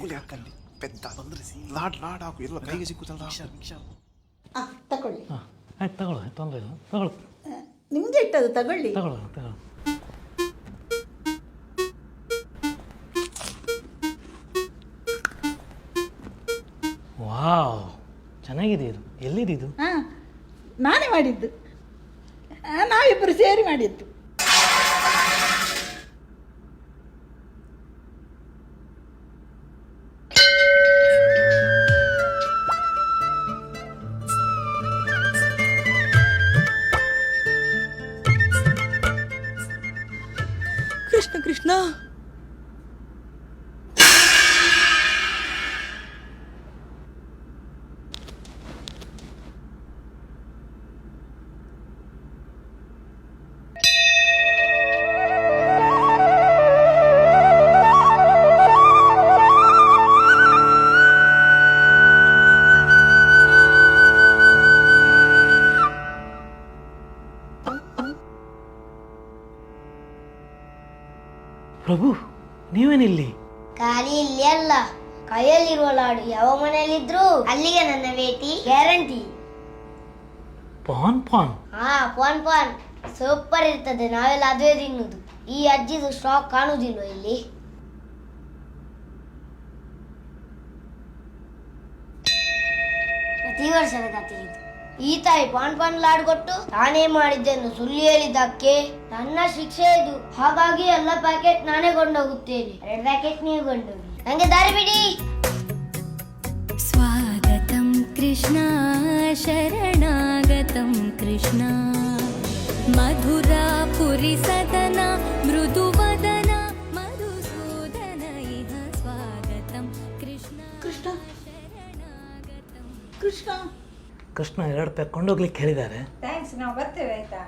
ಕೂಲಿ ಹಾಕಲ್ಲಿ ಪೆದ್ದ ಲಾಡ್ ಲಾಡ್ ಹಾಕು ಎಲ್ಲ ಕೈಗೆ ಸಿಕ್ಕುತ್ತಲ್ಲ. ತಗೊಳ್ಳಿ. ಆಯ್ತು ತಗೊಳ್ಳು, ತೊಂದರೆ ಇಲ್ಲ, ತಗೊಳ್ಳು. ನಿಮ್ಗೆ ಇಟ್ಟದು ತಗೊಳ್ಳಿ. ತಗೊಳ್ಳು ತಗೊಳ್ಳು. ವಾವ್, ಚೆನ್ನಾಗಿದೆ ಇದು. ಎಲ್ಲಿದ್ದು? ಹಾಂ, ನಾನೇ ಮಾಡಿದ್ದು. ನಾವಿಬ್ಬರು ಸೇರಿ ಮಾಡಿದ್ದು. ಕೃಷ್ಣ ಕೃಷ್ಣ, ಪ್ರಭು, ನೀವೇನಿಲ್ಲಿ? ಖಾಲಿ ಇಲ್ಲಿ ಅಲ್ಲ, ಕೈಯಲ್ಲಿರುವ ಲಾಡು ಯಾವ ಮನೆಯಲ್ಲಿದ್ರು ಅಲ್ಲಿಗೆ ನನ್ನ ಭೇಟಿ ಗ್ಯಾರಂಟಿ. PAN PAN? ಹಾ, ಪಾನ್ ಪಾನ್ ಸೂಪರ್ ಇರ್ತದೆ. ನಾವೆಲ್ಲ ಅದುವೇ ತಿನ್ನುದು. ಈ ಅಜ್ಜಿದು ಸ್ಟಾಕ್ ಕಾಣುವುದಿಲ್ಲ ಇಲ್ಲಿ. ಪ್ರತಿ ವರ್ಷದ ಕಥೆ ಇದು. ಈ ತಾಯಿ ಪಾನ್ ಪಾನ್ ಲಾಡು ಕೊಟ್ಟು ನಾನೇ ಮಾಡಿದ್ದೆನ್ನು ಸುಳ್ಳು ಹೇಳಿದ್ದಕ್ಕೆ ನನ್ನ ಶಿಕ್ಷೆ ಇದು. ಹಾಗಾಗಿ ಎಲ್ಲ ಪ್ಯಾಕೆಟ್ ನಾನೇ ಕೊಂಡೋಗುತ್ತೇನೆ. 2 ಪ್ಯಾಕೆಟ್ ನೀವು ಕೊಂಡೋಗಿ, ನಂಗೆ ದಾರಿ ಬಿಡಿ. ಸ್ವಾಗತಂ ಕೃಷ್ಣ, ಶರಣಾಗತಂ ಕೃಷ್ಣ, ಮಧುರಾಪುರಿ ಸದನ ಮೃದುವದನ ಮಧುಸೂದನ ಇಹ ಸ್ವಾಗತಂ ಕೃಷ್ಣ. ಕೃಷ್ಣ ಶರಣಾಗತಂ ಕೃಷ್ಣ ಕೃಷ್ಣ 2 ಪ್ಯಾಕ್ ಕೊಂಡೋಗ್ಲಿಕ್ಕೆ ಹೇಳಿದ್ದಾರೆ. ಥ್ಯಾಂಕ್ಸ್, ನಾವು ಬರ್ತೇವೆ ಆಯ್ತಾ.